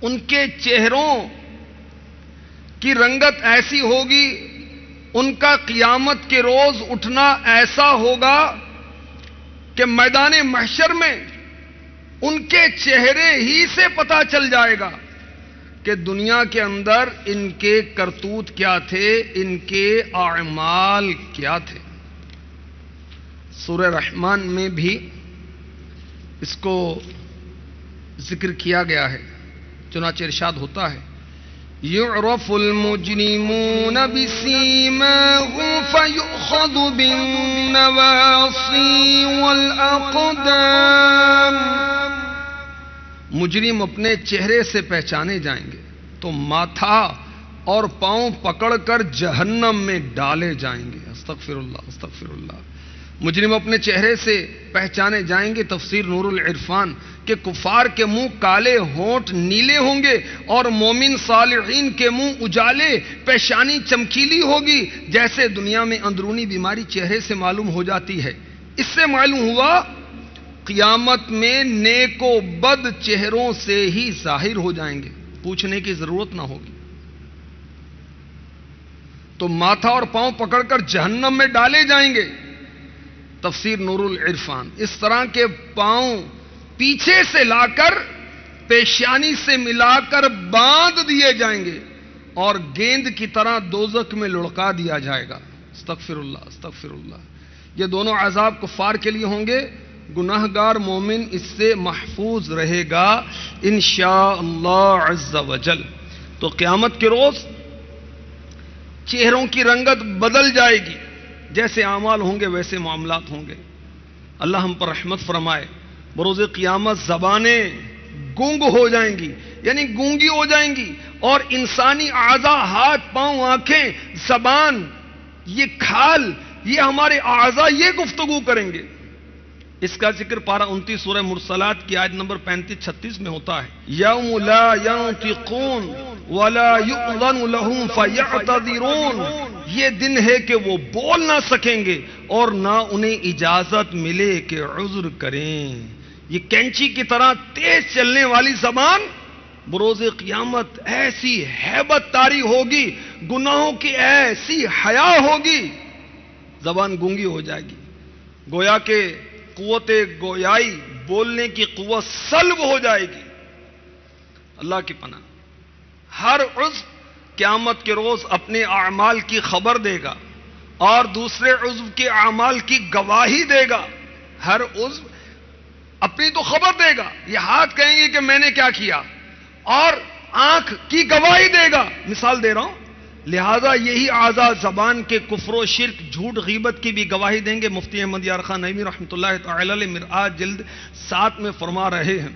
ان کے چہروں کی رنگت ایسی ہوگی، ان کا قیامت کے روز اٹھنا ایسا ہوگا کہ میدان محشر میں ان کے چہرے ہی سے پتہ چل جائے گا کہ دنیا کے اندر ان کے کرتوت کیا تھے، ان کے اعمال کیا تھے۔ سورہ رحمان میں بھی اس کو ذکر کیا گیا ہے، چنانچہ ارشاد ہوتا ہے یعرف المجرمون بسیماہم فیؤخذ بالنواصی والاقدام۔ مجرم اپنے چہرے سے پہچانے جائیں گے تو ماتھا اور پاؤں پکڑ کر جہنم میں ڈالے جائیں گے۔ استغفر اللہ استغفر اللہ۔ مجرم اپنے چہرے سے پہچانے جائیں گے، تفسیر نور العرفان، کہ کفار کے منہ کالے، ہونٹ نیلے ہوں گے اور مومن صالحین کے منہ اجالے، پیشانی چمکیلی ہوگی، جیسے دنیا میں اندرونی بیماری چہرے سے معلوم ہو جاتی ہے۔ اس سے معلوم ہوا قیامت میں نیک و بد چہروں سے ہی ظاہر ہو جائیں گے، پوچھنے کی ضرورت نہ ہوگی۔ تو ماتھا اور پاؤں پکڑ کر جہنم میں ڈالے جائیں گے، تفسیر نور العرفان۔ اس طرح کے پاؤں پیچھے سے لا کر پیشانی سے ملا کر باندھ دیے جائیں گے اور گیند کی طرح دوزخ میں لڑکا دیا جائے گا۔ استغفر اللہ استغفر اللہ۔ یہ دونوں عذاب کفار کے لیے ہوں گے، گناہ گار مومن اس سے محفوظ رہے گا انشاءاللہ عز وجل۔ تو قیامت کے روز چہروں کی رنگت بدل جائے گی، جیسے اعمال ہوں گے ویسے معاملات ہوں گے۔ اللہ ہم پر رحمت فرمائے۔ بروز قیامت زبانیں گونگ ہو جائیں گی، یعنی گونگی ہو جائیں گی، اور انسانی اعضاء، ہاتھ پاؤں آنکھیں زبان یہ کھال یہ ہمارے اعضاء یہ گفتگو کریں گے۔ اس کا ذکر پارہ 29 سورہ مرسلات کی آیت نمبر 35-36 میں ہوتا ہے یوم لا ينطقون ولا يؤذن لهم فيعتذرون۔ یہ دن ہے کہ وہ بول نہ سکیں گے اور نہ انہیں اجازت ملے کہ عذر کریں۔ یہ کینچی کی طرح تیز چلنے والی زبان بروز قیامت ایسی ہیبت طاری ہوگی، گناہوں کی ایسی حیا ہوگی، زبان گونگی ہو جائے گی، گویا کہ قوت گویائی، بولنے کی قوت سلب ہو جائے گی۔ اللہ کی پناہ۔ ہر عضو قیامت کے روز اپنے اعمال کی خبر دے گا اور دوسرے عضو کے اعمال کی گواہی دے گا۔ ہر عضو اپنی تو خبر دے گا، یہ ہاتھ کہیں گے کہ میں نے کیا کیا، اور آنکھ کی گواہی دے گا۔ مثال دے رہا ہوں، لہذا یہی اعضاء زبان کے کفر و شرک، جھوٹ، غیبت کی بھی گواہی دیں گے۔ مفتی احمد یار خان نعیمی رحمۃ اللہ تعالی علیہ مرآت جلد 7 میں فرما رہے ہیں،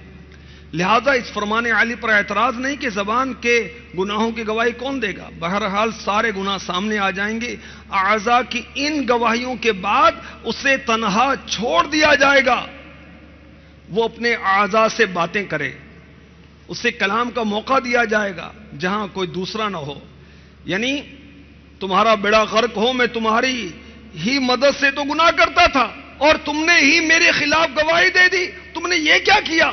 لہذا اس فرمان عالی پر اعتراض نہیں کہ زبان کے گناہوں کی گواہی کون دے گا۔ بہرحال سارے گناہ سامنے آ جائیں گے، اعضاء کی ان گواہیوں کے بعد اسے تنہا چھوڑ دیا جائے گا، وہ اپنے اعضاء سے باتیں کرے، اسے کلام کا موقع دیا جائے گا جہاں کوئی دوسرا نہ ہو۔ یعنی تمہارا بیڑا غرق ہو، میں تمہاری ہی مدد سے تو گناہ کرتا تھا اور تم نے ہی میرے خلاف گواہی دے دی، تم نے یہ کیا کیا؟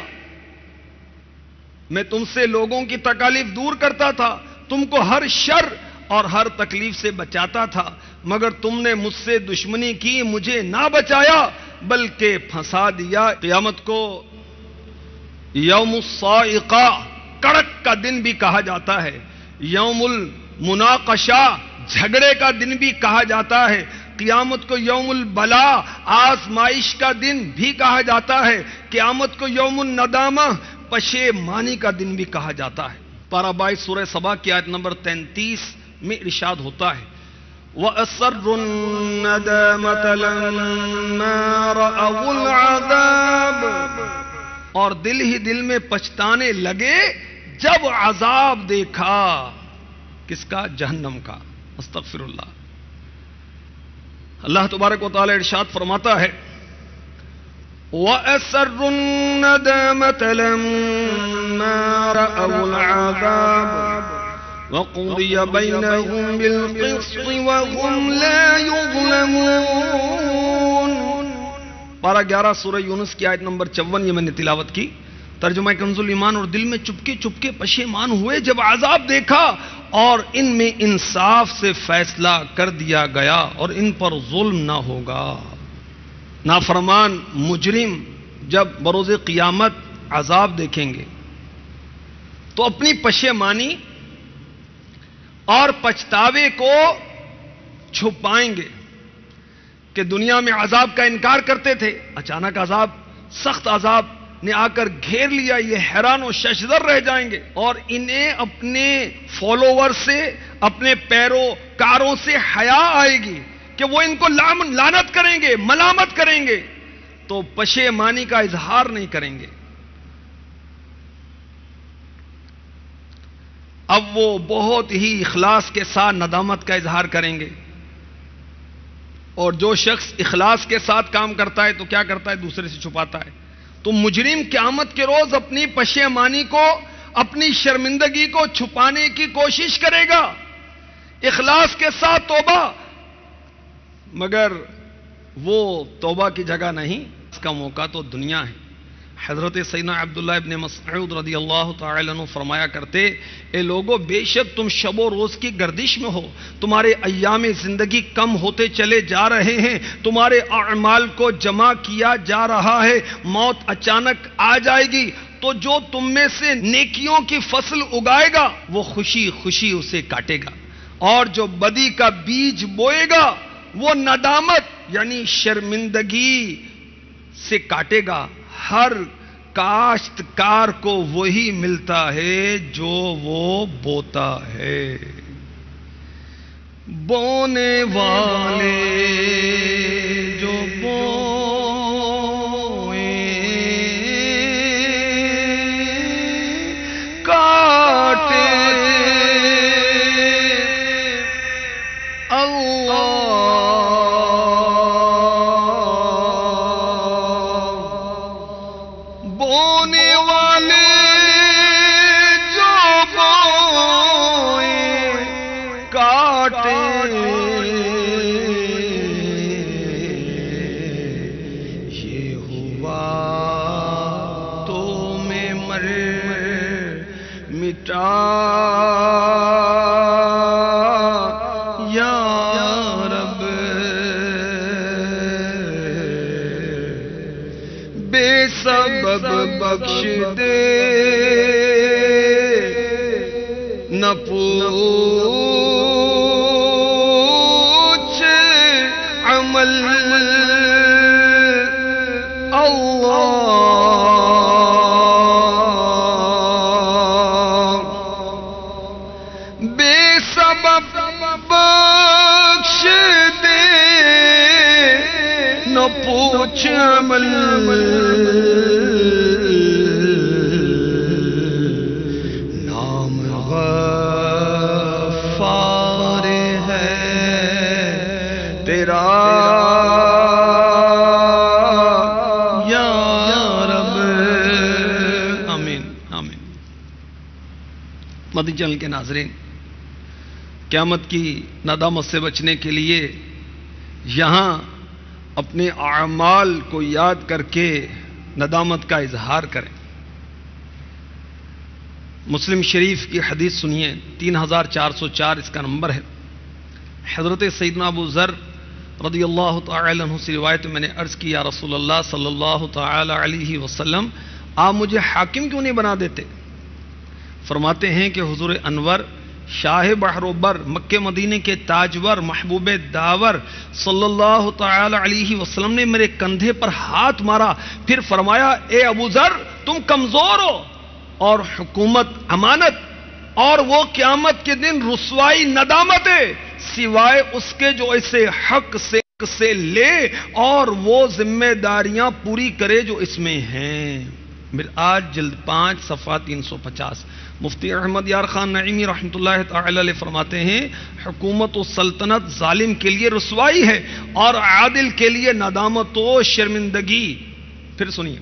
میں تم سے لوگوں کی تکالیف دور کرتا تھا، تم کو ہر شر اور ہر تکلیف سے بچاتا تھا، مگر تم نے مجھ سے دشمنی کی، مجھے نہ بچایا بلکہ پھنسا دیا۔ قیامت کو یوم الصاعقہ، کڑک کا دن بھی کہا جاتا ہے، یوم المناقشہ، جھگڑے کا دن بھی کہا جاتا ہے، قیامت کو یوم البلا، آزمائش کا دن بھی کہا جاتا ہے، قیامت کو یوم الندامہ، پشیمانی کا دن بھی کہا جاتا ہے۔ پارہ 22 سورہ سبا کی آیت نمبر 33 میں ارشاد ہوتا ہے وَأَسَرُّوا النَّدَامَةَ لَمَّا رَأَوُا الْعَذَابَ، اور دل ہی دل میں پچھتانے لگے جب عذاب دیکھا، کس کا؟ جہنم کا۔ استغفر اللہ۔ اللہ تبارک و تعالی ارشاد فرماتا ہے وَأَسَرُّوا النَّدَامَةَ لَمَّا رَأَوُا الْعَذَابَ وَقُضِيَ بَيْنَهُم بِالْقِسْطِ وَهُمْ لَا يُظْلَمُونَ۔ پارہ 11 سورہ یونس کی آیت نمبر 54 یہ میں نے تلاوت کی، ترجمہ کنز الایمان، اور دل میں چپکے چپکے پشیمان ہوئے جب عذاب دیکھا اور ان میں انصاف سے فیصلہ کر دیا گیا اور ان پر ظلم نہ ہوگا۔ نافرمان مجرم جب بروز قیامت عذاب دیکھیں گے تو اپنی پشیمانی اور پچھتاوے کو چھپائیں گے کہ دنیا میں عذاب کا انکار کرتے تھے، اچانک عذاب، سخت عذاب نے آ کر گھیر لیا، یہ حیران و ششدر رہ جائیں گے اور انہیں اپنے فالوور سے، اپنے پیروکاروں سے حیا آئے گی کہ وہ ان کو لعنت کریں گے، ملامت کریں گے، تو پشیمانی کا اظہار نہیں کریں گے۔ اب وہ بہت ہی اخلاص کے ساتھ ندامت کا اظہار کریں گے، اور جو شخص اخلاص کے ساتھ کام کرتا ہے تو کیا کرتا ہے؟ دوسرے سے چھپاتا ہے۔ تو مجرم قیامت کے روز اپنی پشیمانی کو، اپنی شرمندگی کو چھپانے کی کوشش کرے گا، اخلاص کے ساتھ توبہ، مگر وہ توبہ کی جگہ نہیں، اس کا موقع تو دنیا ہے۔ حضرت سیدنا عبداللہ ابن مسعود رضی اللہ تعالی عنہ فرمایا کرتے، اے لوگو، بے شک تم شب و روز کی گردش میں ہو، تمہارے ایام زندگی کم ہوتے چلے جا رہے ہیں، تمہارے اعمال کو جمع کیا جا رہا ہے، موت اچانک آ جائے گی تو جو تم میں سے نیکیوں کی فصل اگائے گا وہ خوشی خوشی اسے کاٹے گا، اور جو بدی کا بیج بوئے گا وہ ندامت یعنی شرمندگی سے کاٹے گا۔ ہر کاشتکار کو وہی ملتا ہے جو وہ بوتا ہے۔ بونے والے جو بوئیں کاٹے، بخش دے نہ پوچھ عمل اللہ، بے سبب بخش دے نہ پوچھ عمل، مدنی چینل کے ناظرین، قیامت کی ندامت سے بچنے کے لیے یہاں اپنے اعمال کو یاد کر کے ندامت کا اظہار کریں۔ مسلم شریف کی حدیث سنیے، 3404 اس کا نمبر ہے۔ حضرت سیدنا ابو ذر رضی اللہ تعالی عنہ سے روایت میں نے عرض کی، یا رسول اللہ صلی اللہ تعالی علیہ وسلم، آپ مجھے حاکم کیوں نہیں بنا دیتے؟ فرماتے ہیں کہ حضور انور شاہ بحر و بر، مکہ مدینے کے تاجور، محبوب داور صلی اللہ تعالی علیہ وسلم نے میرے کندھے پر ہاتھ مارا، پھر فرمایا، اے ابو ذر، تم کمزور ہو اور حکومت امانت، اور وہ قیامت کے دن رسوائی ندامت ہے سوائے اس کے جو اسے حق سے لے اور وہ ذمہ داریاں پوری کرے جو اس میں ہیں۔ آج جلد 5 صفحہ 350۔ مفتی احمد یار خان نعیمی رحمۃ اللہ تعالی علیہ فرماتے ہیں، حکومت و سلطنت ظالم کے لیے رسوائی ہے اور عادل کے لیے ندامت و شرمندگی۔ پھر سنیے،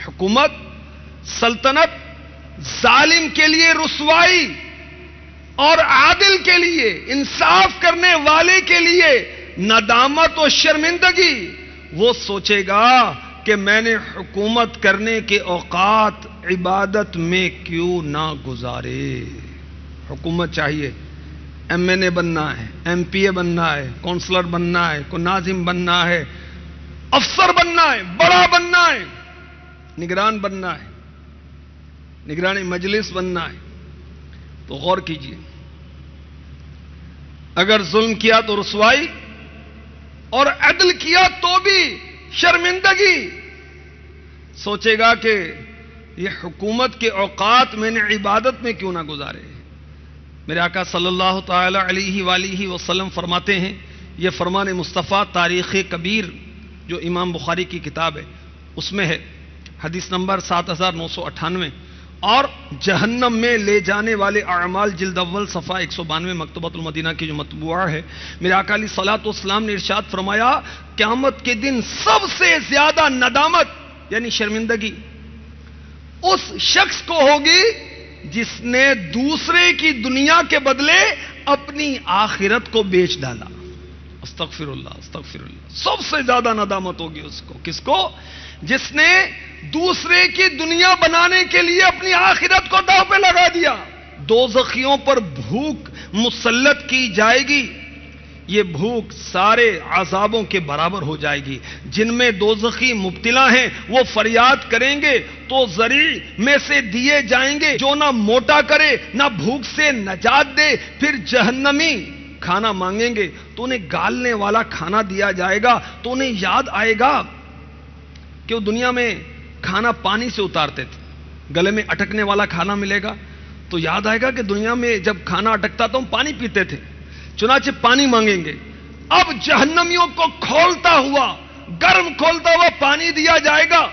حکومت سلطنت ظالم کے لیے رسوائی اور عادل کے لیے، انصاف کرنے والے کے لیے ندامت و شرمندگی۔ وہ سوچے گا کہ میں نے حکومت کرنے کے اوقات عبادت میں کیوں نہ گزارے. حکومت چاہیے، ایم این اے بننا ہے، ایم پی اے بننا ہے، کونسلر بننا ہے، کو ناظم بننا ہے، افسر بننا ہے، بڑا بننا ہے، نگران بننا ہے، نگرانی مجلس بننا ہے. تو غور کیجیے، اگر ظلم کیا تو رسوائی، اور عدل کیا تو بھی شرمندگی. سوچے گا کہ یہ حکومت کے اوقات میں نے عبادت میں کیوں نہ گزارے. میرے آقا صلی اللہ تعالی علیہ وآلہ وسلم فرماتے ہیں، یہ فرمان مصطفیٰ تاریخ کبیر جو امام بخاری کی کتاب ہے اس میں ہے، حدیث نمبر 7998، اور جہنم میں لے جانے والے اعمال جلد اول صفحہ 192 مکتبۃ المدینہ کی جو مطبوعہ ہے. میرے آقا علیہ الصلوۃ والسلام نے ارشاد فرمایا، قیامت کے دن سب سے زیادہ ندامت یعنی شرمندگی اس شخص کو ہوگی جس نے دوسرے کی دنیا کے بدلے اپنی آخرت کو بیچ ڈالا. استغفر اللہ استغفر اللہ. سب سے زیادہ ندامت ہوگی اس کو. کس کو؟ جس نے دوسرے کی دنیا بنانے کے لیے اپنی آخرت کو داؤ پہ لگا دیا. دوزخیوں پر بھوک مسلط کی جائے گی. یہ بھوک سارے عذابوں کے برابر ہو جائے گی. جن میں دوزخی مبتلا ہیں وہ فریاد کریں گے تو ذریع میں سے دیے جائیں گے جو نہ موٹا کرے نہ بھوک سے نجات دے. پھر جہنمی کھانا مانگیں گے تو انہیں گالنے والا کھانا دیا جائے گا. تو انہیں یاد آئے گا کہ وہ دنیا میں کھانا پانی سے اتارتے تھے، گلے میں اٹکنے والا کھانا ملے گا تو یاد آئے گا کہ دنیا میں جب کھانا اٹکتا تو ہم پانی پیتے تھے، چنانچہ پانی مانگیں گے. اب جہنمیوں کو کھولتا ہوا، گرم کھولتا ہوا پانی دیا جائے گا.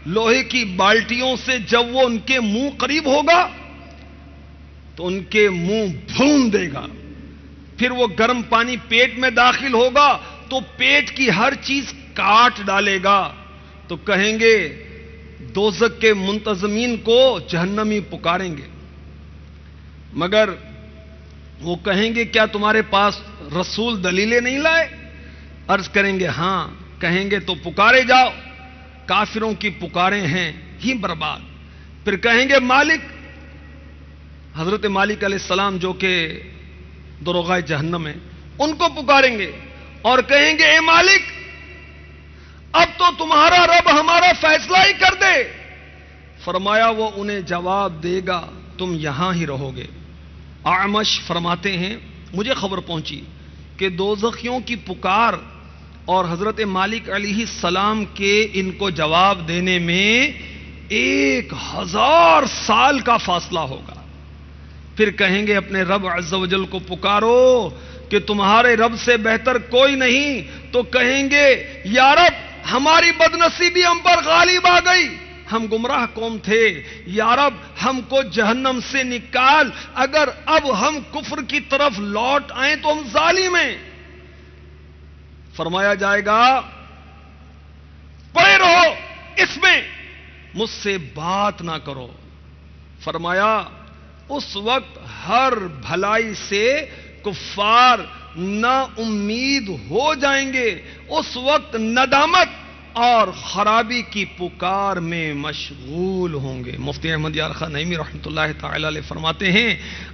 لوہے کی بالٹیوں سے جب وہ ان کے منہ قریب ہوگا تو ان کے منہ بھون دے گا. پھر وہ گرم پانی پیٹ میں داخل ہوگا تو پیٹ کی ہر چیز کاٹ ڈالے گا. تو کہیں گے دوزخ کے منتظمین کو جہنمی پکاریں گے، مگر وہ کہیں گے کیا تمہارے پاس رسول دلیلیں نہیں لائے؟ عرض کریں گے ہاں. کہیں گے تو پکارے جاؤ. کافروں کی پکاریں ہیں ہی برباد. پھر کہیں گے مالک، حضرت مالک علیہ السلام جو کہ دروغہ جہنم ہیں ان کو پکاریں گے اور کہیں گے اے مالک اب تو تمہارا رب ہمارا فیصلہ ہی کر دے. فرمایا وہ انہیں جواب دے گا تم یہاں ہی رہو گے. اعمش فرماتے ہیں مجھے خبر پہنچی کہ دوزخیوں کی پکار اور حضرت مالک علیہ السلام کے ان کو جواب دینے میں 1000 سال کا فاصلہ ہوگا. پھر کہیں گے اپنے رب عز و جل کو پکارو کہ تمہارے رب سے بہتر کوئی نہیں. تو کہیں گے یا رب ہماری بدنصیبی ہم پر غالب آ گئی، ہم گمراہ قوم تھے، یا رب ہم کو جہنم سے نکال، اگر اب ہم کفر کی طرف لوٹ آئیں تو ہم ظالم ہیں. فرمایا جائے گا پڑے رہو اس میں، مجھ سے بات نہ کرو. فرمایا اس وقت ہر بھلائی سے کفار نا امید ہو جائیں گے. اس وقت ندامت اور خرابی کی پکار میں مشغول ہوں گے. مفتی احمد یار خان نعیمی رحمۃ اللہ تعالی علیہ فرماتے ہیں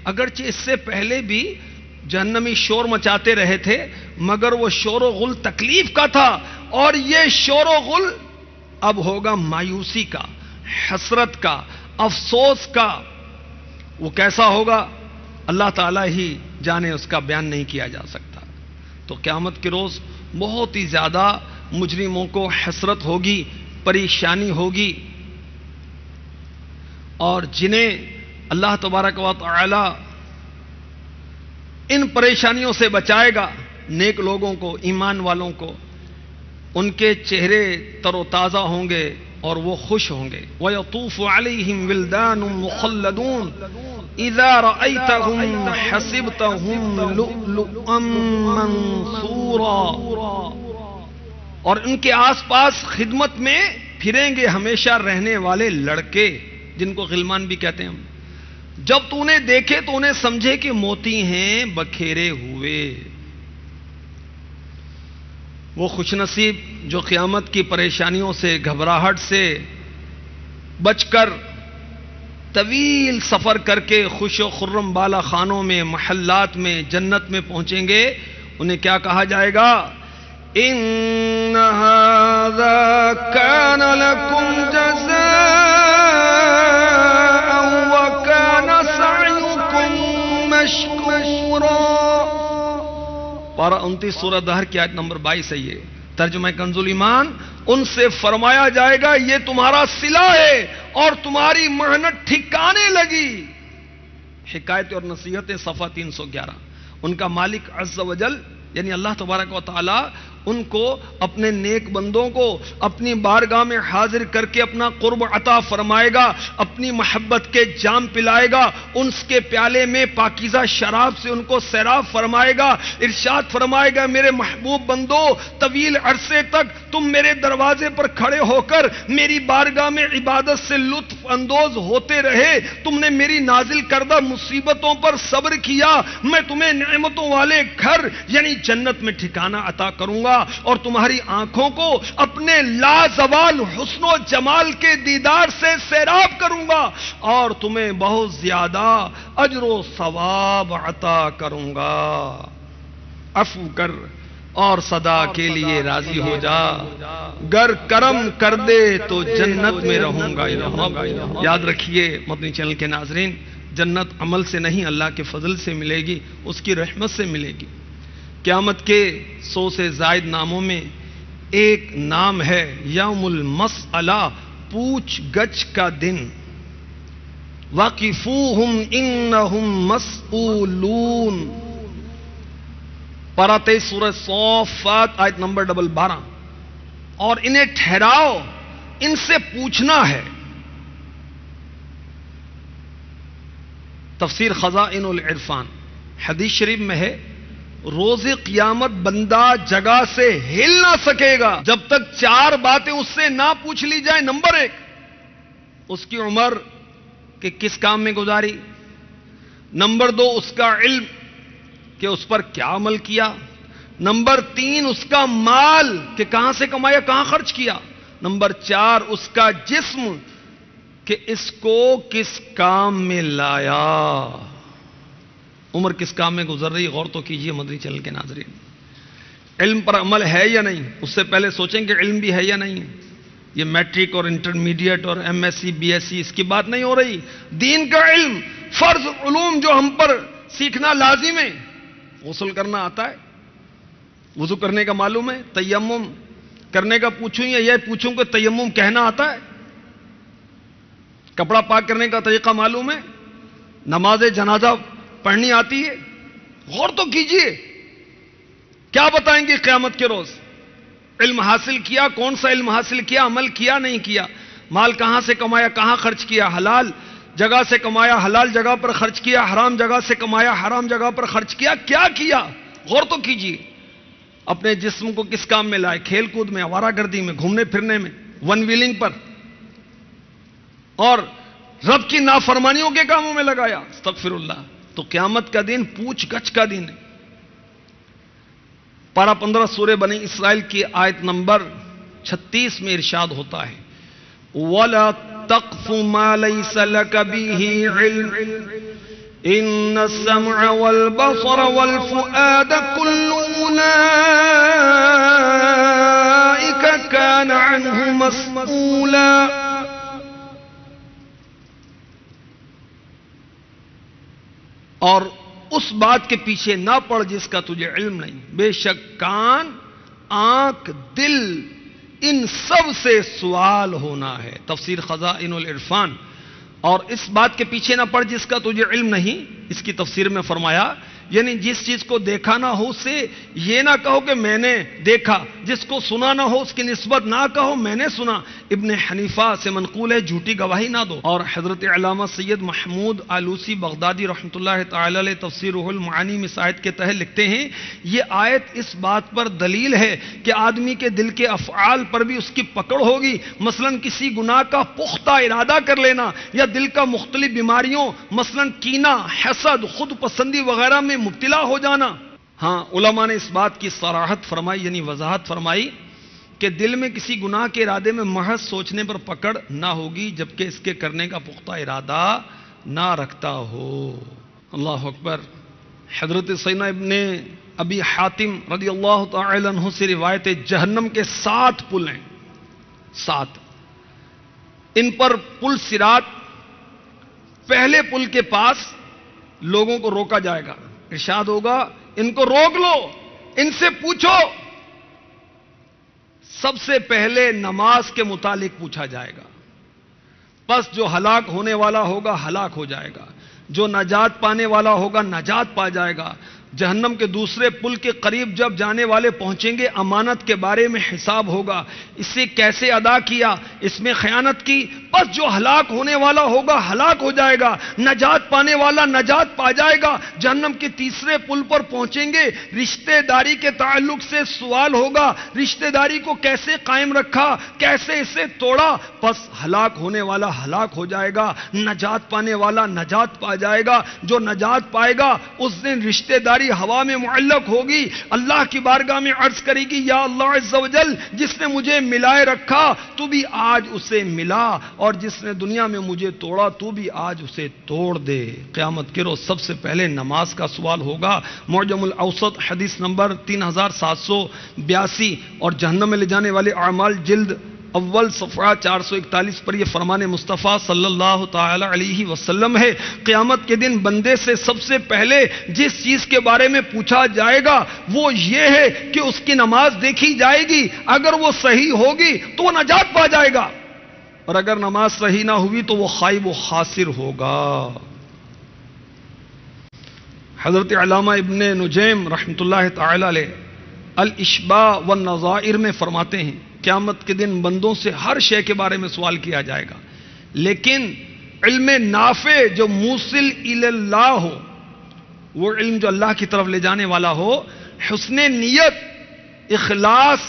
اگرچہ اس سے پہلے بھی جہنمی شور مچاتے رہے تھے مگر وہ شور و غل تکلیف کا تھا، اور یہ شور و غل اب ہوگا مایوسی کا، حسرت کا، افسوس کا. وہ کیسا ہوگا اللہ تعالیٰ ہی جانے، اس کا بیان نہیں کیا جا سکتا. تو قیامت کے روز بہت ہی زیادہ مجرموں کو حسرت ہوگی، پریشانی ہوگی، اور جنہیں اللہ تبارک و تعالی ان پریشانیوں سے بچائے گا، نیک لوگوں کو، ایمان والوں کو، ان کے چہرے تر و تازہ ہوں گے اور وہ خوش ہوں گے. وَيَطُوفُ عَلَيْهِمْ وِلْدَانٌ مُخَلَّدُونَ اِذَا رَأَيْتَهُمْ حَسِبْتَهُمْ لُؤْلُؤًا مَنْثُورًا. اور ان کے آس پاس خدمت میں پھریں گے ہمیشہ رہنے والے لڑکے جن کو غلمان بھی کہتے ہیں. جب تو انہیں دیکھے تو انہیں سمجھے کہ موتی ہیں بکھیرے ہوئے. وہ خوش نصیب جو قیامت کی پریشانیوں سے، گھبراہٹ سے بچ کر طویل سفر کر کے خوش و خرم بالا خانوں میں، محلات میں، جنت میں پہنچیں گے، انہیں کیا کہا جائے گا؟ ان هذا كان لكم جزاء وكان سعيكم مشكورا۔ پارہ 29 سورہ دہر کی آیت نمبر 22 ہے یہ، ترجمہ کنز الایمان۔ ان سے فرمایا جائے گا یہ تمہارا صلہ ہے اور تمہاری محنت ٹھکانے لگی۔ حکایت اور نصیحتیں صفحہ 311۔ ان کا مالک عز و جل یعنی اللہ تبارک و تعالی ان کو اپنے نیک بندوں کو اپنی بارگاہ میں حاضر کر کے اپنا قرب عطا فرمائے گا، اپنی محبت کے جام پلائے گا، ان کے پیالے میں پاکیزہ شراب سے ان کو سیراب فرمائے گا، ارشاد فرمائے گا میرے محبوب بندو طویل عرصے تک تم میرے دروازے پر کھڑے ہو کر میری بارگاہ میں عبادت سے لطف اندوز ہوتے رہے، تم نے میری نازل کردہ مصیبتوں پر صبر کیا، میں تمہیں نعمتوں والے گھر یعنی جنت میں ٹھکانہ عطا کروں گا اور تمہاری آنکھوں کو اپنے لازوال حسن و جمال کے دیدار سے سیراب کروں گا اور تمہیں بہت زیادہ اجر و ثواب عطا کروں گا۔ عفو کر اور صدا کے لیے راضی ہو جا، گر کرم کر دے تو جنت میں رہوں گا۔ یاد رکھیے مدنی چینل کے ناظرین، جنت عمل سے نہیں اللہ کے فضل سے ملے گی، اس کی رحمت سے ملے گی۔ قیامت کے 100 سے زائد ناموں میں ایک نام ہے یوم المسئلہ، پوچھ گچھ کا دن۔ وَقِفُوهُمْ إِنَّهُمْ مَسْئُولُونَ، پارہ 23 سورہ صافات آیت نمبر 12۔ اور انہیں ٹھہراؤ، ان سے پوچھنا ہے۔ تفسیر خزائن العرفان، حدیث شریف میں ہے روز قیامت بندہ جگہ سے ہل نہ سکے گا جب تک 4 باتیں اس سے نہ پوچھ لی جائیں۔ نمبر 1، اس کی عمر کہ کس کام میں گزاری۔ نمبر 2، اس کا علم کہ اس پر کیا عمل کیا۔ نمبر 3، اس کا مال کہ کہاں سے کمایا، کہاں خرچ کیا۔ نمبر 4، اس کا جسم کہ اس کو کس کام میں لایا۔ عمر کس کام میں گزر رہی، غور تو کیجئے مدنی چینل کے ناظرین۔ علم پر عمل ہے یا نہیں، اس سے پہلے سوچیں کہ علم بھی ہے یا نہیں۔ یہ میٹرک اور انٹرمیڈیٹ اور M S C B S C اس کی بات نہیں ہو رہی، دین کا علم، فرض علوم جو ہم پر سیکھنا لازم ہے۔ غسل کرنا آتا ہے، وضو کرنے کا معلوم ہے، تیمم کرنے کا پوچھوں یا یہ پوچھوں کہ تیمم کہنا آتا ہے، کپڑا پاک کرنے کا طریقہ معلوم ہے، نماز جنازہ پڑھنی آتی ہے۔ غور تو کیجئے، کیا بتائیں گے قیامت کے روز؟ علم حاصل کیا، کون سا علم حاصل کیا، عمل کیا نہیں کیا، مال کہاں سے کمایا، کہاں خرچ کیا، حلال جگہ سے کمایا، حلال جگہ پر خرچ کیا، حرام جگہ سے کمایا، حرام جگہ پر خرچ کیا، کیا کیا؟ غور تو کیجئے، اپنے جسم کو کس کام میں لائے، کھیل کود میں، آوارہ گردی میں، گھومنے پھرنے میں، ون ویلنگ پر، اور رب کی نافرمانیوں کے کاموں میں لگایا۔ استغفر اللہ۔ تو قیامت کا دن پوچھ گچھ کا دن ہے۔ پارہ 15 سورہ بنی اسرائیل کی آیت نمبر 36 میں ارشاد ہوتا ہے وَلَا تَقْفُ مَا لَيْسَ لَكَ بِهِ عِلْمٌ إِنَّ السَّمْعَ وَالْبَصَرَ وَالْفُؤَادَ كُلُّ أُولَئِكَ كَانَ عَنْهُ مَسْئُولًا۔ اور اس بات کے پیچھے نہ پڑ جس کا تجھے علم نہیں، بے شک کان، آنکھ، دل، ان سب سے سوال ہونا ہے۔ تفسیر خزائن العرفان۔ اور اس بات کے پیچھے نہ پڑ جس کا تجھے علم نہیں، اس کی تفسیر میں فرمایا یعنی جس چیز کو دیکھا نہ ہو اس سے یہ نہ کہو کہ میں نے دیکھا، جس کو سنا نہ ہو اس کی نسبت نہ کہو میں نے سنا۔ ابن حنیفہ سے منقول ہے جھوٹی گواہی نہ دو۔ اور حضرت علامہ سید محمود آلوسی بغدادی رحمۃ اللہ تعالی علیہ تفسیر روح المعانی میں اس آیت کے تحت لکھتے ہیں یہ آیت اس بات پر دلیل ہے کہ آدمی کے دل کے افعال پر بھی اس کی پکڑ ہوگی، مثلا کسی گناہ کا پختہ ارادہ کر لینا یا دل کا مختلف بیماریوں مثلا کینہ، حسد، خود پسندی وغیرہ میں مبتلا ہو جانا، ہاں علماء نے اس بات کی صراحت فرمائی یعنی وضاحت فرمائی کہ دل میں کسی گناہ کے ارادے میں محض سوچنے پر پکڑ نہ ہوگی جبکہ اس کے کرنے کا پختہ ارادہ نہ رکھتا ہو۔ اللہ اکبر۔ حضرت سیدنا ابن ابی حاتم رضی اللہ تعالی عنہ سے روایت ہے، جہنم کے 7 پل ہیں، 7، ان پر پل صراط، پہلے پل کے پاس لوگوں کو روکا جائے گا، ارشاد ہوگا ان کو روک لو، ان سے پوچھو، سب سے پہلے نماز کے متعلق پوچھا جائے گا، پس جو ہلاک ہونے والا ہوگا ہلاک ہو جائے گا، جو نجات پانے والا ہوگا نجات پا جائے گا۔ جہنم کے دوسرے پل کے قریب جب جانے والے پہنچیں گے، امانت کے بارے میں حساب ہوگا، اسے کیسے ادا کیا، اس میں خیانت کی، بس جو ہلاک ہونے والا ہوگا ہلاک ہو جائے گا، نجات پانے والا نجات پا جائے گا۔ جہنم کے تیسرے پل پر پہنچیں گے، رشتہ داری کے تعلق سے سوال ہوگا، رشتہ داری کو کیسے قائم رکھا، کیسے اسے توڑا، بس ہلاک ہونے والا ہلاک ہو جائے گا، نجات پانے والا نجات پا جائے گا۔ جو نجات پائے گا اس دن رشتہ داری ہوا میں معلق ہوگی، اللہ کی بارگاہ میں عرض کرے گی، یا اللہ عز و جل، جس نے مجھے ملائے رکھا تو بھی آج اسے ملا، اور جس نے دنیا میں مجھے توڑا تو بھی آج اسے توڑ دے۔ قیامت کے روز سب سے پہلے نماز کا سوال ہوگا۔ معجم الاوسط حدیث نمبر 3782، اور جہنم میں لے جانے والے اعمال جلد اول صفحہ 441 پر یہ فرمان مصطفیٰ صلی اللہ تعالی علیہ وسلم ہے، قیامت کے دن بندے سے سب سے پہلے جس چیز کے بارے میں پوچھا جائے گا وہ یہ ہے کہ اس کی نماز دیکھی جائے گی، اگر وہ صحیح ہوگی تو وہ نجات پا جائے گا، اور اگر نماز صحیح نہ ہوئی تو وہ خائب و خاسر ہوگا۔ حضرت علامہ ابن نجیم رحمۃ اللہ تعالی علیہ الاشباع والنظائر میں فرماتے ہیں، قیامت کے دن بندوں سے ہر شے کے بارے میں سوال کیا جائے گا، لیکن علم نافع جو موصل الی اللہ ہو، وہ علم جو اللہ کی طرف لے جانے والا ہو، حسن نیت، اخلاص،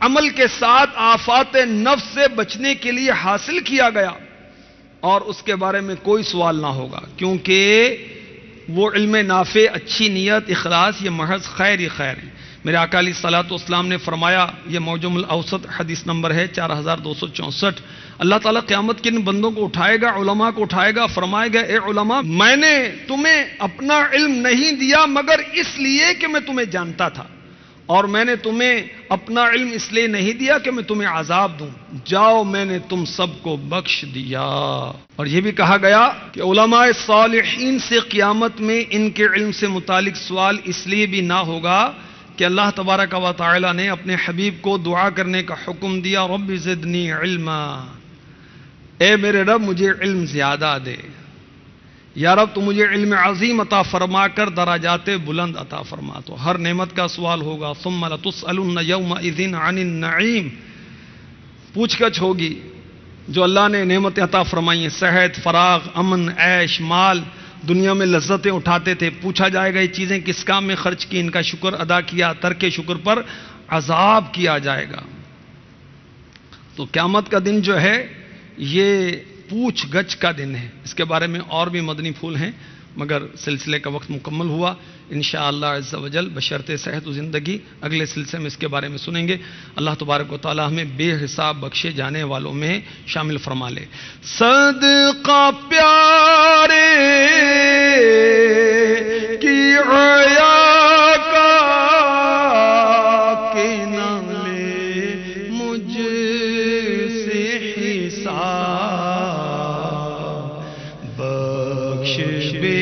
عمل کے ساتھ آفات نفس سے بچنے کے لیے حاصل کیا گیا، اور اس کے بارے میں کوئی سوال نہ ہوگا، کیونکہ وہ علم نافع، اچھی نیت، اخلاص، یہ محض خیر ہی خیر ہے۔ میرے آقا علیہ الصلوۃ والسلام نے فرمایا، یہ معجم الاوسط حدیث نمبر ہے 4264، اللہ تعالیٰ قیامت کے ان بندوں کو اٹھائے گا، علماء کو اٹھائے گا، فرمائے گا، اے علماء، میں نے تمہیں اپنا علم نہیں دیا مگر اس لیے کہ میں تمہیں جانتا تھا، اور میں نے تمہیں اپنا علم اس لیے نہیں دیا کہ میں تمہیں عذاب دوں، جاؤ میں نے تم سب کو بخش دیا۔ اور یہ بھی کہا گیا کہ علماء صالحین سے قیامت میں ان کے علم سے متعلق سوال اس لیے بھی نہ ہوگا کہ اللہ تبارک و تعالی نے اپنے حبیب کو دعا کرنے کا حکم دیا، رب زدنی علما، اے میرے رب مجھے علم زیادہ دے، یا رب تو مجھے علم عظیم عطا فرما کر درجات بلند عطا فرما۔ تو ہر نعمت کا سوال ہوگا، ثم لتسألن یومئذ عن النعیم، پوچھ گچھ ہوگی جو اللہ نے نعمت عطا فرمائی ہیں، صحت، فراغ، امن، عیش، مال، دنیا میں لذتیں اٹھاتے تھے، پوچھا جائے گا یہ چیزیں کس کام میں خرچ کی، ان کا شکر ادا کیا، ترک شکر پر عذاب کیا جائے گا۔ تو قیامت کا دن جو ہے یہ پوچھ گچھ کا دن ہے، اس کے بارے میں اور بھی مدنی پھول ہیں، مگر سلسلے کا وقت مکمل ہوا، انشاءاللہ عز و جل بشرط صحت و زندگی اگلے سلسلے میں اس کے بارے میں سنیں گے۔ اللہ تبارک و تعالی ہمیں بے حساب بخشے جانے والوں میں شامل فرما لے۔ صدقہ پیارے کی عیا کا کہ نہ لے مجھ سے حساب، بخش بے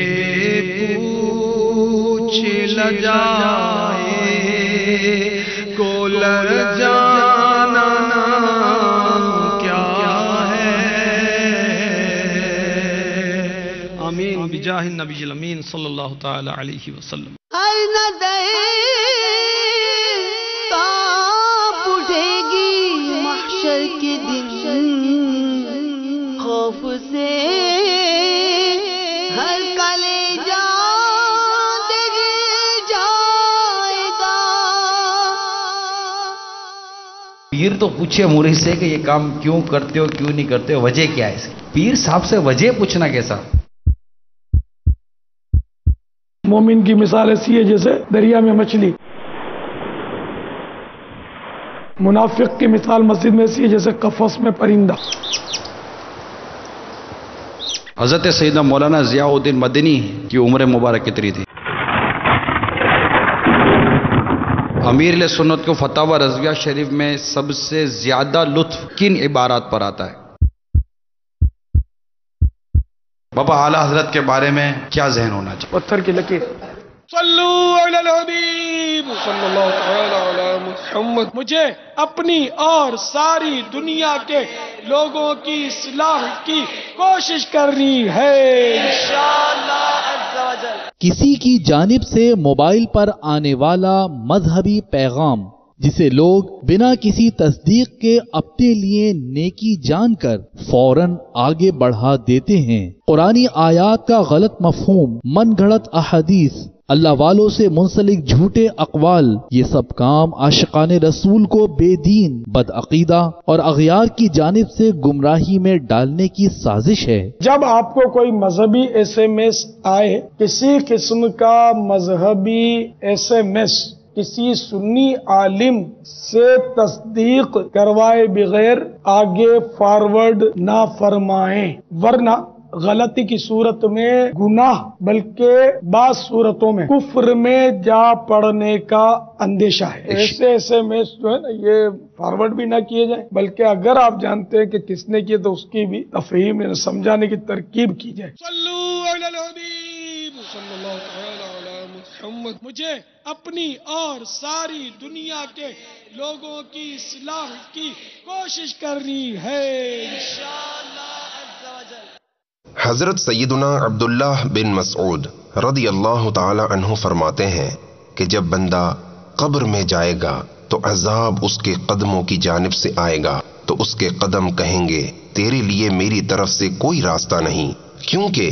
پوچھ لجائے کو لجانا کیا ہے۔ آمین بجاہ النبی الامین صلی اللہ تعالی علیہ وسلم۔ اٹھے گی محشر کے دن، خوف سے ہر کلیجہ دل جائے گا۔ پیر تو پوچھے مریدی سے کہ یہ کام کیوں کرتے ہو، کیوں نہیں کرتے ہو، وجہ کیا ہے اس کی؟ پیر صاحب سے وجہ پوچھنا کیسا؟ مومن کی مثال ایسی ہے جیسے دریا میں مچھلی، منافق کی مثال مسجد میں ایسی ہے جیسے قفس میں پرندہ۔ حضرت سیدنا مولانا ضیاء الدین مدنی کی عمر مبارک کتنی تھی؟ امیر علیہ سنت کو فتاوی رضویہ شریف میں سب سے زیادہ لطف کن عبارات پر آتا ہے؟ بابا اعلیٰ حضرت کے بارے میں کیا ذہن ہونا چاہیے؟ پتھر کی لکیر۔ صلو علی الحبیب صلی اللہ تعالی علی محمد۔ مجھے اپنی اور ساری دنیا کے لوگوں کی اصلاح کی کوشش کرنی ہے انشاءاللہ عز و جل۔ کسی کی جانب سے موبائل پر آنے والا مذہبی پیغام جسے لوگ بنا کسی تصدیق کے اپنے لیے نیکی جان کر فوراً آگے بڑھا دیتے ہیں، قرآنی آیات کا غلط مفہوم، من گھڑت احادیث، اللہ والوں سے منسلک جھوٹے اقوال، یہ سب کام عاشقان رسول کو بے دین، بدعقیدہ اور اغیار کی جانب سے گمراہی میں ڈالنے کی سازش ہے۔ جب آپ کو کوئی مذہبی ایس ایم ایس آئے، کسی قسم کا مذہبی ایس ایم ایس کسی سنی عالم سے تصدیق کروائے بغیر آگے فارورڈ نہ فرمائیں، ورنہ غلطی کی صورت میں گناہ بلکہ بعض صورتوں میں کفر میں جا پڑنے کا اندیشہ ہے۔ ایسے ایس ایم ایس جو ہے نا یہ فارورڈ بھی نہ کیے جائیں، بلکہ اگر آپ جانتے ہیں کہ کس نے کیے تو اس کی بھی تفہیم سمجھانے کی ترکیب کی جائے۔ صلو علی الحبیب صلی اللہ تعالی علی محمد۔ مجھے اپنی اور ساری دنیا کے لوگوں کی اصلاح کی کوشش کرنی ہے انشاءاللہ عز و جل۔ حضرت سیدنا عبداللہ بن مسعود رضی اللہ تعالی عنہ فرماتے ہیں کہ جب بندہ قبر میں جائے گا تو عذاب اس کے قدموں کی جانب سے آئے گا، تو اس کے قدم کہیں گے تیرے لیے میری طرف سے کوئی راستہ نہیں، کیونکہ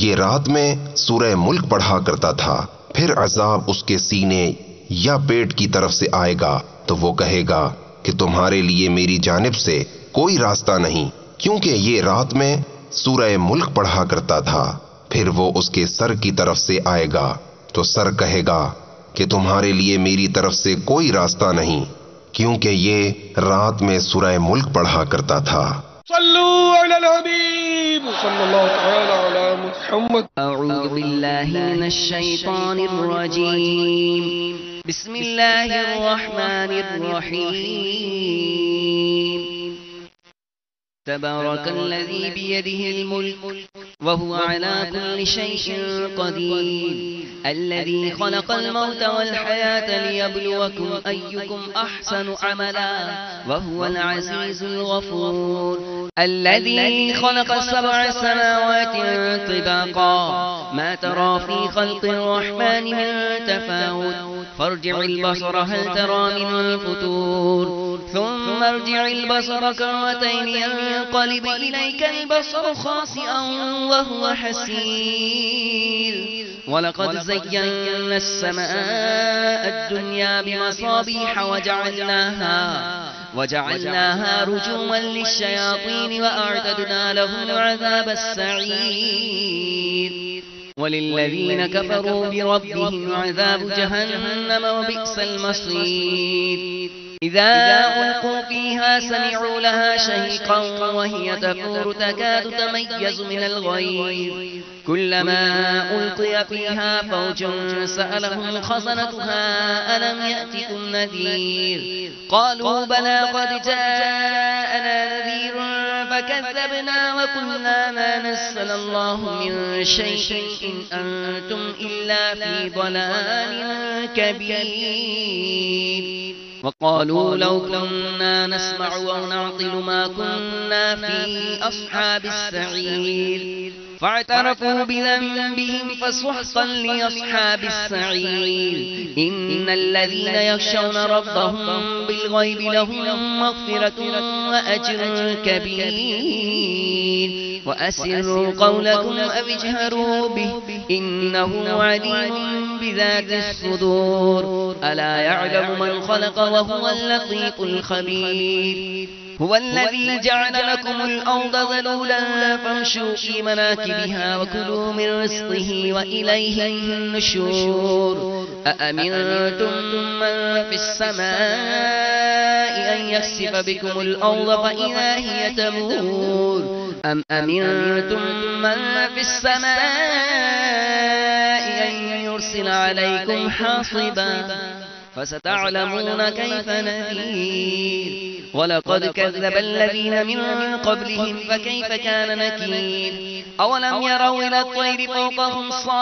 یہ رات میں سورہ ملک پڑھا کرتا تھا۔ پھر عذاب اس کے سینے یا پیٹ کی طرف سے آئے گا تو وہ کہے گا کہ تمہارے لیے میری جانب سے کوئی راستہ نہیں، کیونکہ یہ رات میں سورہ ملک پڑھا کرتا تھا۔ پھر وہ اس کے سر کی طرف سے آئے گا تو سر کہے گا کہ تمہارے لیے میری طرف سے کوئی راستہ نہیں، کیونکہ یہ رات میں سورہ ملک پڑھا کرتا تھا۔ صلو علی الحبیب صلی اللہ تعالی علی محمد۔ اعوذ باللہ من الشیطان الرجیم، بسم اللہ الرحمن الرحیم، تبارک الذی بیدہ الملک وهو على كل شيء قدير الذي خلق الموت والحياة ليبلوكم أيكم أحسن عملا وهو العزيز الغفور الذي خلق 7 سماوات طباقا ما ترى في خلق الرحمن من تفاوت فارجع البصر هل ترى من فتور ثم ارجع البصر كرتين ينقلب إليك البصر خاسئا وهو حسير ولقد زينا السماء الدنيا بمصابيح وجعلناها رجوما للشياطين وأعتدنا لهم عذاب السعير وللذين كفروا بربهم عذاب جهنم وبئس المصير إذا ألقوا فيها سمعوا لها شهيقا وهي تفور تكاد تميز من الغيظ كلما ألقي فيها فوج سألهم خزنتها ألم يأتكم نذير قالوا بلى قد جاءنا نذير فكذبنا وقلنا ما نزل الله من شيء إن أنتم إلا في ضلال كبير وقالوا لو كنا نسمع أو نعقل ما كنا في أصحاب السعير فاعترفوا بذنبهم فسحقا لأصحاب السعير إن الذين يخشون ربهم بالغيب لهم مغفرة وأجر كبير وأسروا قولكم أو اجهروا به إنه عليم بذات الصدور ألا يعلم من خلق وهو اللطيف الخبير هو الذي جعل لكم الأرض ذلولا فامشوا في مناكبها وكلوا من رزقه وإليه النشور أأمنتم من في السماء أن يخسف بكم الأرض فإذا هي تمور أم أمنتم من في السماء أن يرسل عليكم حاصبا فستعلمون كيف نذير ولقد كذب الذين من قبلهم فكيف كان نكير أولم يروا إلى الطير فوقهم صافات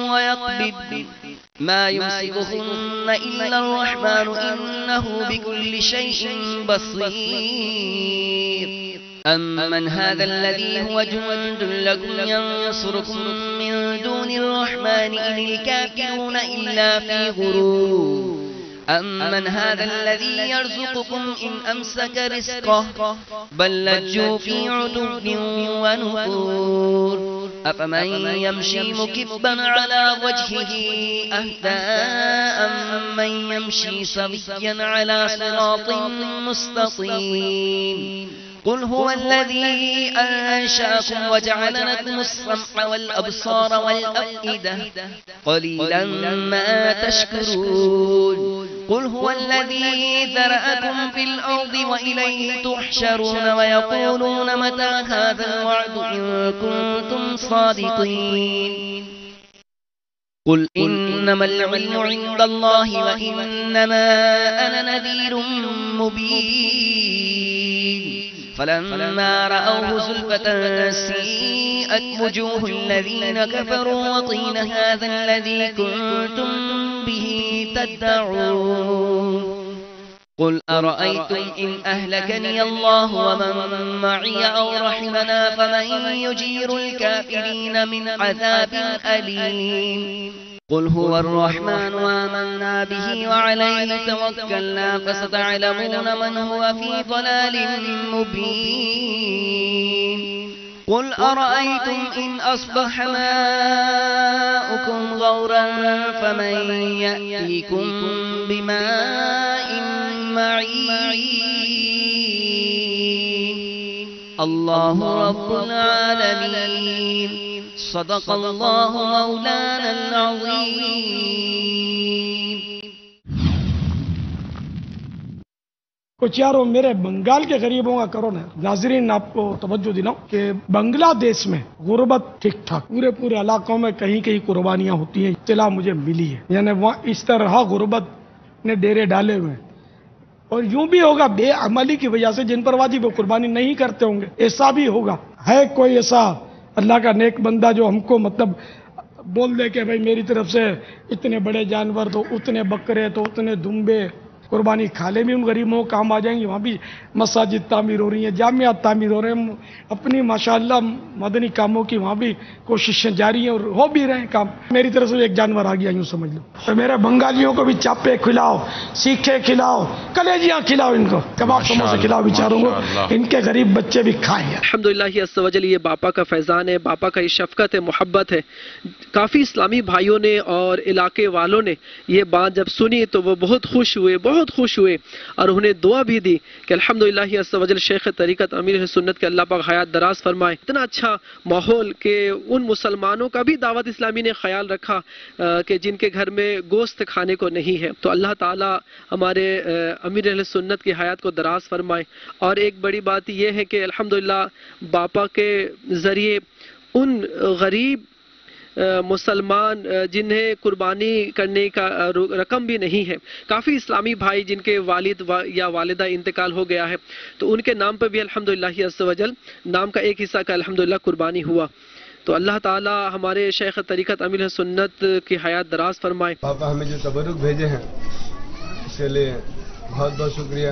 ويقبض ما يمسكهن إلا الرحمن إنه بكل شيء بصير أمن هذا الذي هو جند لكم ينصركم من دون الرحمن إن الكافرون إلا في غرور أمن هذا الذي يرزقكم إن أمسك رزقه بل لجوا في عتب ونفور أفمن يمشي مكبا على وجهه أهدى أمن يمشي سويا على صراط مستقيم قل هو الذي أنشأكم وجعل لكم السمع والأبصار والأفئدة قليلا ما تشكرون قل هو الذي ذرأكم في الأرض وإليه تحشرون ويقولون متى هذا الوعد إن كنتم صادقين قل إنما العلم عند الله وإنما أنا نذير مبين فلما رأوه زلفة سيئت وجوه الذين كفروا وقيل هذا الذي كنتم به تدعون قل أرأيتم إن أهلكني الله ومن معي أو رحمنا فمن يجير الكافرين من عذاب أليم قل هو الرحمن وآمنا به وعليه توكلنا فستعلمون من هو في ضلال مبين قل أرأيتم إن أصبح ماؤكم غورا فمن يأتيكم بماء معين الله رب العالمين صدق الله مولانا العظيم کچھ یارو میرے بنگال کے غریبوں کا کرو نا ناظرین آپ کو توجہ دلاؤں کہ بنگلہ دیش میں غربت ٹھیک ٹھاک پورے علاقوں میں کہیں کہیں قربانیاں ہوتی ہیں اطلاع مجھے ملی ہے یعنی وہاں اس طرح غربت نے ڈیرے ڈالے ہوئے ہیں اور یوں بھی ہوگا بے عملی کی وجہ سے جن پر واجب وہ قربانی نہیں کرتے ہوں گے ایسا بھی ہوگا ہے کوئی ایسا اللہ کا نیک بندہ جو ہم کو مطلب بول دے کہ بھائی میری طرف سے اتنے بڑے جانور تو اتنے بکرے تو اتنے دمبے قربانی کھالے بھی ان غریبوں کو کام آ جائیں گے وہاں بھی مساجد تعمیر ہو رہی ہیں جامعات تعمیر ہو رہے ہیں اپنی ماشاءاللہ مدنی کاموں کی وہاں بھی کوششیں جاری ہیں اور ہو بھی رہے ہیں کام میری طرف سے ایک جانور آ گیا یوں سمجھ لو تو میرے بنگالیوں کو بھی چاپے کھلاؤ سیکھے کھلاؤ کلیجیاں کھلاؤ ان کو کباب سموسے کھلاؤ بیچاروں کو ان کے غریب بچے بھی کھائیں گے الحمدللہ عز و جل یہ باپا کا فیضان ہے باپا کا یہ شفقت ہے محبت ہے کافی اسلامی بھائیوں نے اور علاقے والوں نے یہ بات جب سنی تو وہ بہت خوش ہوئے اور انہیں دعا بھی دی کہ الحمدللہ عز و جل شیخ طریقت امیر سنت کے اللہ پاک حیات دراز فرمائے اتنا اچھا ماحول کہ ان مسلمانوں کا بھی دعوت اسلامی نے خیال رکھا کہ جن کے گھر میں گوشت کھانے کو نہیں ہے تو اللہ تعالی ہمارے امیر سنت کی حیات کو دراز فرمائے اور ایک بڑی بات یہ ہے کہ الحمدللہ باپا کے ذریعے ان غریب مسلمان جنہیں قربانی کرنے کا رقم بھی نہیں ہے کافی اسلامی بھائی جن کے والد یا والدہ انتقال ہو گیا ہے تو ان کے نام پر بھی الحمدللہ عز و جل نام کا ایک حصہ کا الحمدللہ قربانی ہوا تو اللہ تعالی ہمارے شیخ طریقت امیر سنت کی حیات دراز فرمائے پاپا ہمیں جو تبرک بھیجے ہیں اس کے لیے بہت بہت شکریہ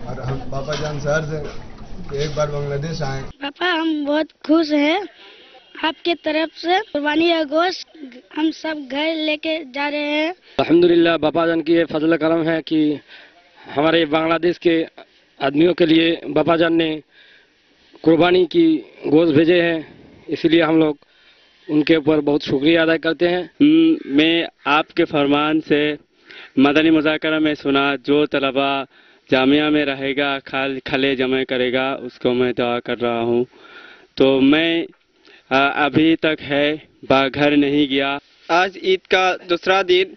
اور ہم پاپا جان شہر سے ایک بار بنگلہ دیش آئے پاپا ہم بہت خوش ہیں آپ کی طرف سے قربانی کا گوشت ہم سب گھر لے کے جا رہے ہیں الحمدللہ باپا جان کی یہ فضل کرم ہے کہ ہمارے بنگلہ دیش کے آدمیوں کے لیے باپا جان نے قربانی کی گوشت بھیجے ہیں اسی لیے ہم لوگ ان کے اوپر بہت شکریہ ادا کرتے ہیں میں آپ کے فرمان سے مدنی مذاکرہ میں سنا جو طلبہ جامعہ میں رہے گا کھلے جمع کرے گا اس کو میں دعا کر رہا ہوں. تو میں ابھی تک گھر نہیں گیا. آج عید کا دوسرا دن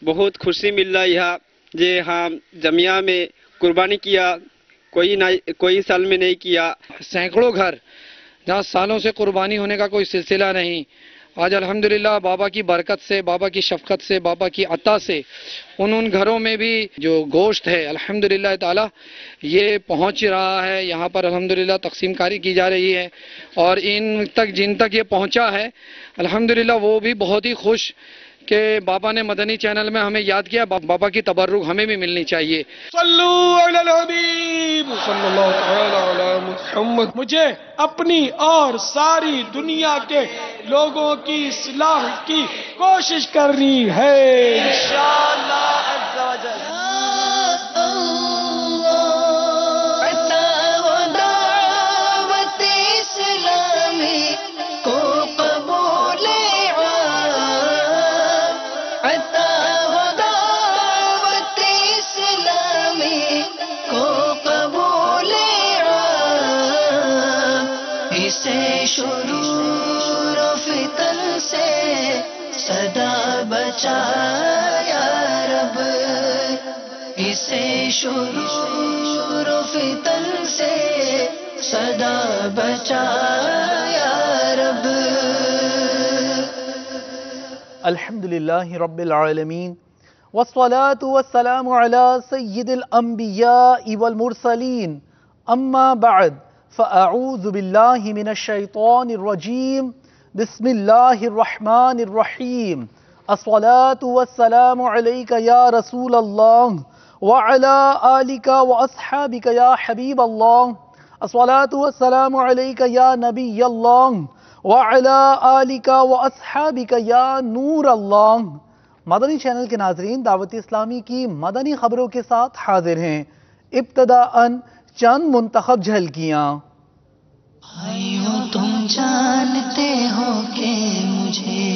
بہت خوشی مل رہا ہے جی ہم جامعہ میں قربانی کیا کوئی سال میں نہیں کیا. سینکڑوں گھر جہاں سالوں سے قربانی ہونے کا کوئی سلسلہ نہیں، آج الحمدللہ بابا کی برکت سے، بابا کی شفقت سے، بابا کی عطا سے ان گھروں میں بھی جو گوشت ہے الحمدللہ تعالی یہ پہنچ رہا ہے. یہاں پر الحمدللہ تقسیم کاری کی جا رہی ہے اور جن تک یہ پہنچا ہے الحمدللہ وہ بھی بہت ہی خوش کہ بابا نے مدنی چینل میں ہمیں یاد کیا. بابا کی تبرک ہمیں بھی ملنی چاہیے. صلو علی الحبیب صلی اللہ تعالی علی محمد. مجھے اپنی اور ساری دنیا کے لوگوں کی اصلاح کی کوشش کرنی ہے انشاءاللہ عز و جل. صدا بچا یا رب اسے شرور و فتن سے صدا بچا یا رب. الحمدللہ رب العالمین والصلاة والسلام على سید الانبیاء والمرسلین اما بعد فاعوذ باللہ من الشیطان الرجیم بسم اللہ الرحمن الرحیم. الصلاة والسلام علیک یا رسول اللہ وعلا آلک واصحابک یا حبیب اللہ. الصلاة والسلام علیک یا نبی اللہ وعلا آلک واصحابک یا نور اللہ. مدنی چینل کے ناظرین دعوت اسلامی کی مدنی خبروں کے ساتھ حاضر ہیں. ابتداءً چند منتخب جھلکیاں. بھائیو تم جانتے ہو کہ مجھے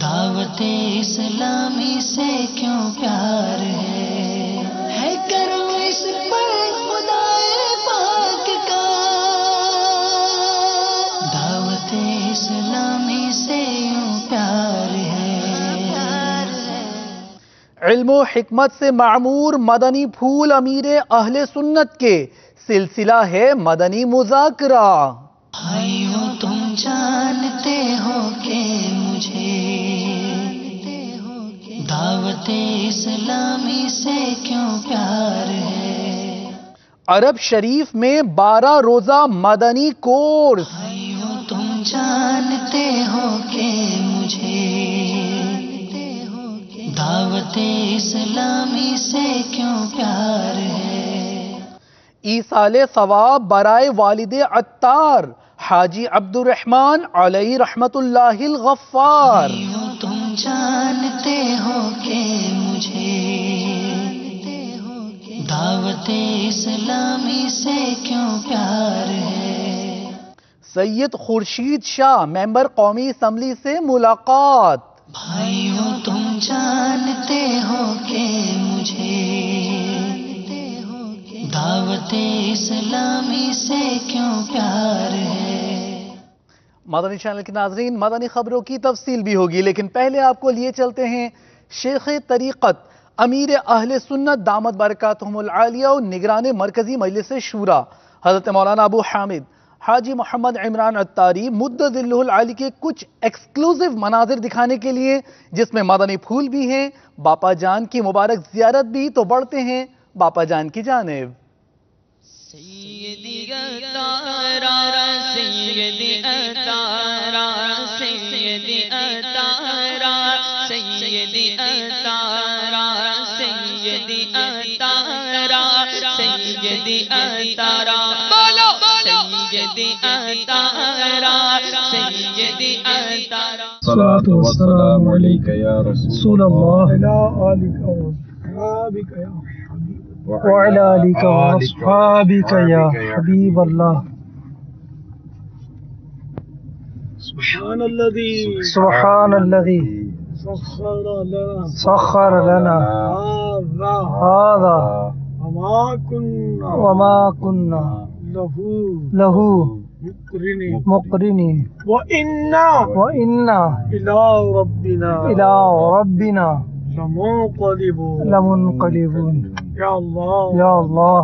دعوت اسلامی سے کیوں پیار ہے کرم اس پر خدائے پاک کا. دعوت اسلامی سے یوں پیار ہے. علم و حکمت سے معمور مدنی پھول امیر اہل سنت کے سلسلہ ہے مدنی مذاکرہ. بھائیو تم جانتے ہو کہ مجھے دعوت اسلامی سے کیوں پیار ہے. عرب شریف میں 12 روزہ مدنی کورس. بھائیو تم جانتے ہو کہ مجھے دعوت اسلامی سے کیوں پیار ہے. ایصال ثواب برائے والد عطار حاجی عبد الرحمن علیہ رحمت اللہ الغفار. تم جانتے ہو کہ مجھے دعوت اسلامی سے کیوں پیار ہے. سید خورشید شاہ ممبر قومی اسمبلی سے ملاقات. بھائیو تم جانتے ہو کہ مجھے دعوت اسلامی سے کیوں پیار ہے. مدنی چینل کے ناظرین مدنی خبروں کی تفصیل بھی ہوگی، لیکن پہلے آپ کو لیے چلتے ہیں شیخ طریقت امیر اہل سنت دامت برکاتہم العالیہ اور نگران مرکزی مجلس شورا حضرت مولانا ابو حامد حاجی محمد عمران عطاری مد ظلہ العالی کے کچھ ایکسکلوزیو مناظر دکھانے کے لیے، جس میں مدنی پھول بھی ہیں، باپا جان کی مبارک زیارت بھی. تو بڑھتے ہیں باپا جان کی جانب. سیدی اتارا سیدی اتارا سیدی اتارا سیدی اتارا سیدی اتارا سیدی اتارا بولو سیدی اتارا سیدی اتارا. الصلاة والسلام علیک یا رسول اللہ وعلی آلک واصحابک یا وعلى آلك وأصحابك يا حبيب الله. سبحان الذي سخر لنا هذا وما كنا له مقرنين وإنا إلى ربنا لمنقلبون. یا اللہ